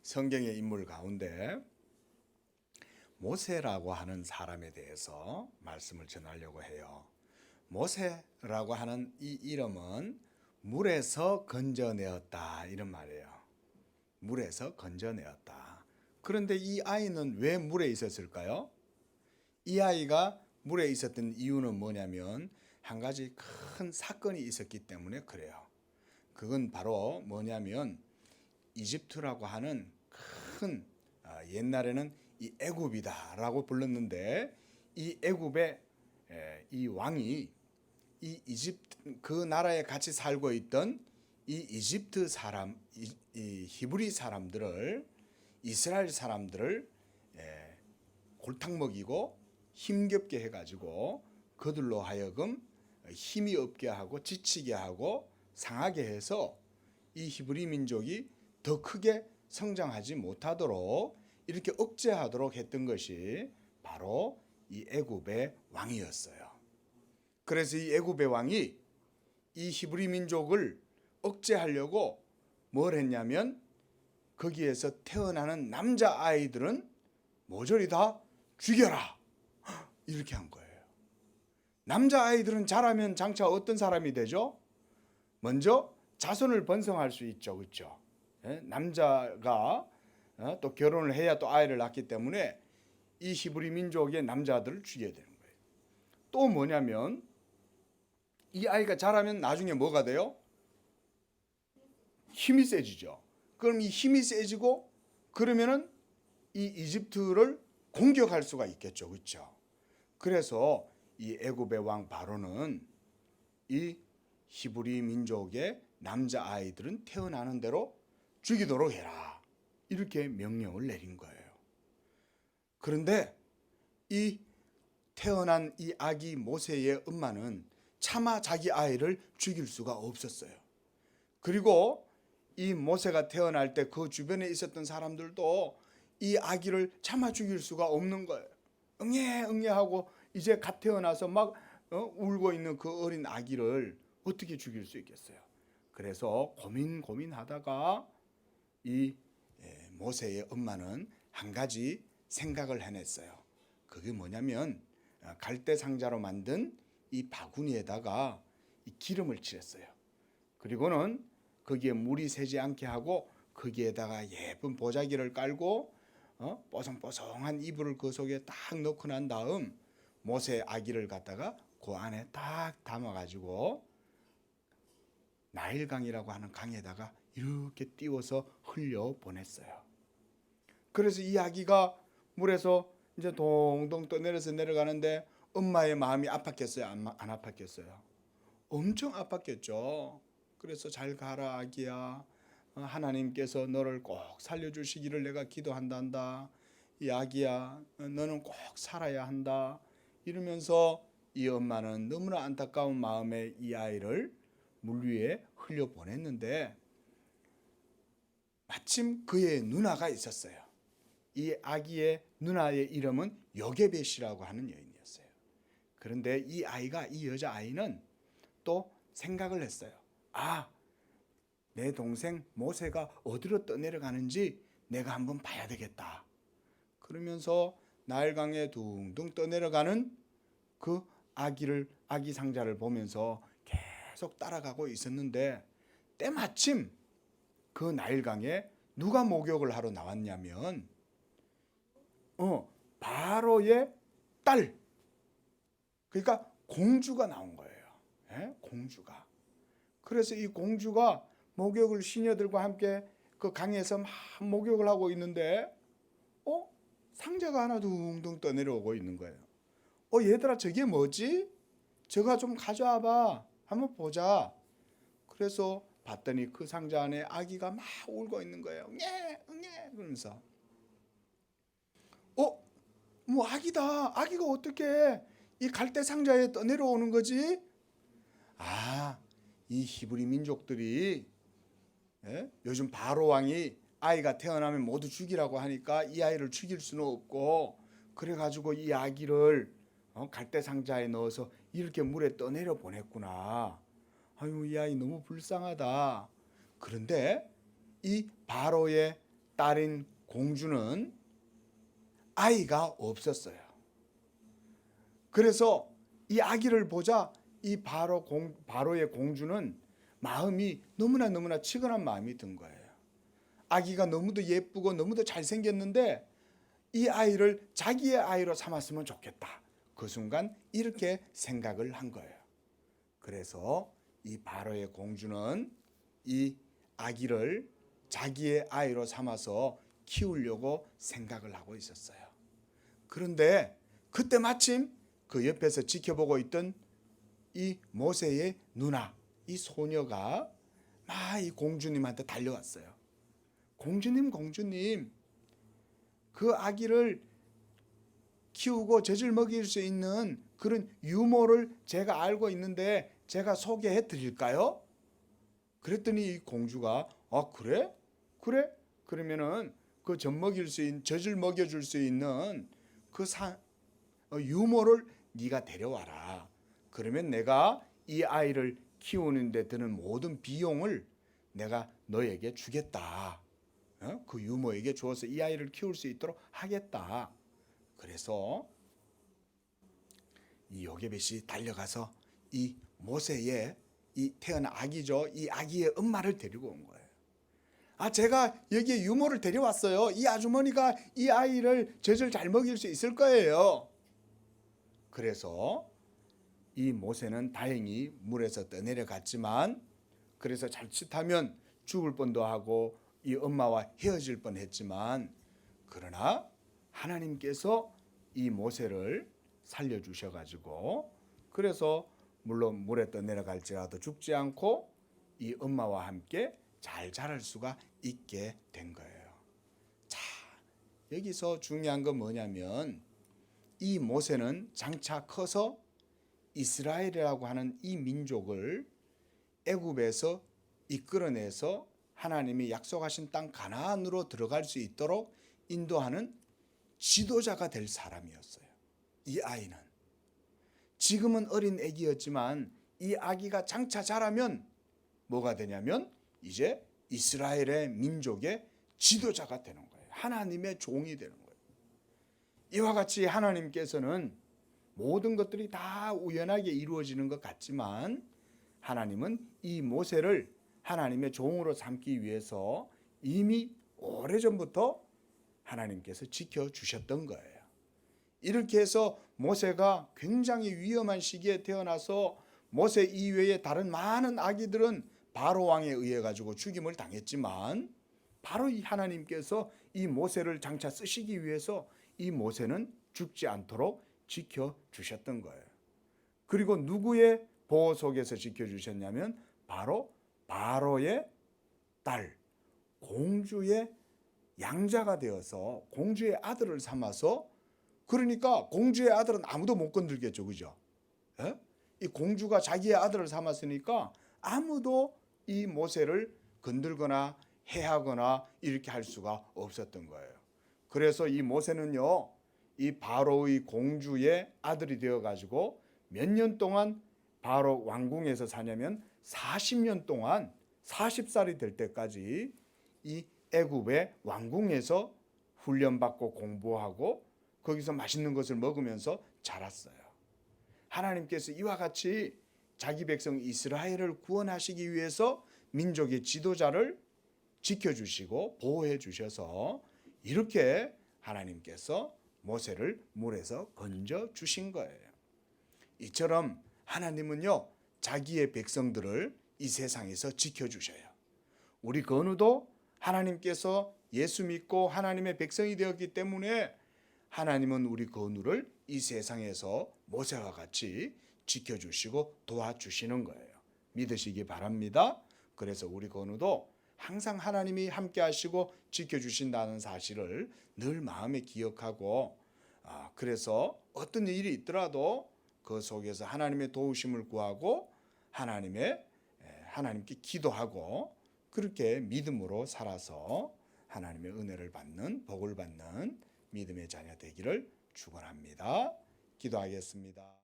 성경의 인물 가운데 모세라고 하는 사람에 대해서 말씀을 전하려고 해요. 모세라고 하는 이 이름은 물에서 건져내었다 이런 말이에요. 물에서 건져내었다. 그런데 이 아이는 왜 물에 있었을까요? 이 아이가 물에 있었던 이유는 뭐냐면 한 가지 큰 사건이 있었기 때문에 그래요. 그건 바로 뭐냐면 이집트라고 하는 큰 옛날에는 이 애굽이다라고 불렀는데 이 애굽의 이 왕이 이 이집트 그 나라에 같이 살고 있던 이 이집트 사람 이 히브리 사람들을 이스라엘 사람들을 골탕 먹이고 힘겹게 해가지고 그들로 하여금 힘이 없게 하고 지치게 하고 상하게 해서 이 히브리 민족이 더 크게 성장하지 못하도록 이렇게 억제하도록 했던 것이 바로 이 애굽의 왕이었어요. 그래서 이 애굽의 왕이 이 히브리 민족을 억제하려고 뭘 했냐면 거기에서 태어나는 남자 아이들은 모조리 다 죽여라 이렇게 한 거예요. 남자 아이들은 자라면 장차 어떤 사람이 되죠? 먼저 자손을 번성할 수 있죠, 그렇죠? 남자가 또 결혼을 해야 또 아이를 낳기 때문에 이 히브리 민족의 남자들을 죽여야 되는 거예요. 또 뭐냐면 이 아이가 자라면 나중에 뭐가 돼요? 힘이 세지죠. 그럼 이 힘이 세지고 그러면은 이 이집트를 공격할 수가 있겠죠, 그렇죠? 그래서 이 애굽의 왕 바로는 이 히브리 민족의 남자 아이들은 태어나는 대로 죽이도록 해라 이렇게 명령을 내린 거예요. 그런데 이 태어난 이 아기 모세의 엄마는 차마 자기 아이를 죽일 수가 없었어요. 그리고 이 모세가 태어날 때 그 주변에 있었던 사람들도 이 아기를 차마 죽일 수가 없는 거예요. 응애 하고 이제 갓 태어나서 막 울고 있는 그 어린 아기를 어떻게 죽일 수 있겠어요? 그래서 고민하다가 이 모세의 엄마는 한 가지 생각을 해냈어요. 그게 뭐냐면 갈대 상자로 만든 이 바구니에다가 이 기름을 칠했어요. 그리고는 거기에 물이 새지 않게 하고 거기에다가 예쁜 보자기를 깔고 뽀송뽀송한 이불을 그 속에 딱 넣고 난 다음 모세 아기를 갖다가 그 안에 딱 담아가지고 나일강이라고 하는 강에다가 이렇게 띄워서 흘려 보냈어요. 그래서 이 아기가 물에서 이제 동동 떠내려서 내려가는데 엄마의 마음이 아팠겠어요? 안 아팠겠어요? 엄청 아팠겠죠. 그래서 잘 가라 아기야. 하나님께서 너를 꼭 살려주시기를 내가 기도한단다. 이 아기야 너는 꼭 살아야 한다. 이러면서 이 엄마는 너무나 안타까운 마음에 이 아이를 물 위에 흘려 보냈는데 마침 그의 누나가 있었어요. 이 아기의 누나의 이름은 여게벳이라고 하는 여인이었어요. 그런데 이 아이가 이 여자아이는 또 생각을 했어요. 내 동생 모세가 어디로 떠내려가는지 내가 한번 봐야 되겠다. 그러면서 나일강에 둥둥 떠내려가는 그 아기 상자를 보면서 계속 따라가고 있었는데 때마침 그 나일강에 누가 목욕을 하러 나왔냐면 바로의 딸, 그러니까 공주가 나온 거예요. 공주가. 그래서 이 공주가 목욕을 시녀들과 함께 그 강에서 막 목욕을 하고 있는데 상자가 하나 둥둥 떠내려오고 있는 거예요. 얘들아 저게 뭐지? 저거 좀 가져와봐. 한번 보자. 그래서 봤더니 그 상자 안에 아기가 막 울고 있는 거예요. 응애 그러면서 뭐 아기다. 아기가 어떻게 이 갈대 상자에 떠내려오는 거지? 이 히브리 민족들이 요즘 바로 왕이 아이가 태어나면 모두 죽이라고 하니까 이 아이를 죽일 수는 없고 그래가지고 이 아기를 갈대 상자에 넣어서 이렇게 물에 떠내려 보냈구나. 아유 이 아이 너무 불쌍하다. 그런데 이 바로의 딸인 공주는 아이가 없었어요. 그래서 이 아기를 보자 이 바로의 공주는 마음이 너무나 치근한 마음이 든 거예요. 아기가 너무도 예쁘고 너무도 잘생겼는데 이 아이를 자기의 아이로 삼았으면 좋겠다. 그 순간 이렇게 생각을 한 거예요. 그래서 이 바로의 공주는 이 아기를 자기의 아이로 삼아서 키우려고 생각을 하고 있었어요. 그런데 그때 마침 그 옆에서 지켜보고 있던 이 모세의 누나, 이 소녀가 막 이 공주님한테 달려왔어요. 공주님, 그 아기를 키우고 젖을 먹일 수 있는 그런 유모를 제가 알고 있는데 제가 소개해 드릴까요? 그랬더니 이 공주가 그래? 그러면은 그 젖을 먹여줄 수 있는 그 유모를 네가 데려와라. 그러면 내가 이 아이를 키우는 데 드는 모든 비용을 내가 너에게 주겠다. 그 유모에게 주어서 이 아이를 키울 수 있도록 하겠다. 그래서 이 요게벳이 달려가서 이 모세의 이 태어난 아기죠. 이 아기의 엄마를 데리고 온 거예요. 제가 여기에 유모를 데려왔어요. 이 아주머니가 이 아이를 젖을 잘 먹일 수 있을 거예요. 그래서 이 모세는 다행히 물에서 떠내려갔지만 그래서 자칫하면 죽을 뻔도 하고 이 엄마와 헤어질 뻔했지만 그러나 하나님께서 이 모세를 살려주셔가지고 그래서 물론 물에 떠내려갈지라도 죽지 않고 이 엄마와 함께 잘 자랄 수가 있게 된 거예요. 자, 여기서 중요한 건 뭐냐면 이 모세는 장차 커서 이스라엘이라고 하는 이 민족을 애굽에서 이끌어내서 하나님이 약속하신 땅 가나안으로 들어갈 수 있도록 인도하는 지도자가 될 사람이었어요. 이 아이는 지금은 어린 아기였지만 이 아기가 장차 자라면 뭐가 되냐면 이제 이스라엘의 민족의 지도자가 되는 거예요. 하나님의 종이 되는 거예요. 이와 같이 하나님께서는 모든 것들이 다 우연하게 이루어지는 것 같지만 하나님은 이 모세를 하나님의 종으로 삼기 위해서 이미 오래전부터 하나님께서 지켜주셨던 거예요. 이렇게 해서 모세가 굉장히 위험한 시기에 태어나서 모세 이외에 다른 많은 아기들은 바로 왕에 의해 가지고 죽임을 당했지만 바로 이 하나님께서 이 모세를 장차 쓰시기 위해서 이 모세는 죽지 않도록 지켜주셨던 거예요. 그리고 누구의 보호 속에서 지켜주셨냐면 바로 바로의 딸 공주의 양자가 되어서 공주의 아들을 삼아서 그러니까 공주의 아들은 아무도 못 건들겠죠. 그죠? 예? 이 공주가 자기의 아들을 삼았으니까 아무도 이 모세를 건들거나 해하거나 이렇게 할 수가 없었던 거예요. 그래서 이 모세는요, 이 바로의 공주의 아들이 되어가지고 몇 년 동안 바로 왕궁에서 사냐면 40년 동안 40살이 될 때까지 이 애굽의 왕궁에서 훈련받고 공부하고 거기서 맛있는 것을 먹으면서 자랐어요. 하나님께서 이와 같이 자기 백성 이스라엘을 구원하시기 위해서 민족의 지도자를 지켜주시고 보호해 주셔서 이렇게 하나님께서 모세를 물에서 건져 주신 거예요. 이처럼 하나님은요, 자기의 백성들을 이 세상에서 지켜주셔요. 우리 건우도 하나님께서 예수 믿고 하나님의 백성이 되었기 때문에 하나님은 우리 건우를 이 세상에서 모세와 같이 지켜주시고 도와주시는 거예요. 믿으시기 바랍니다. 그래서 우리 건우도 항상 하나님이 함께 하시고 지켜주신다는 사실을 늘 마음에 기억하고 그래서 어떤 일이 있더라도 그 속에서 하나님의 도우심을 구하고 하나님께 기도하고 그렇게 믿음으로 살아서 하나님의 은혜를 받는 복을 받는 믿음의 자녀 되기를 축원합니다. 기도하겠습니다.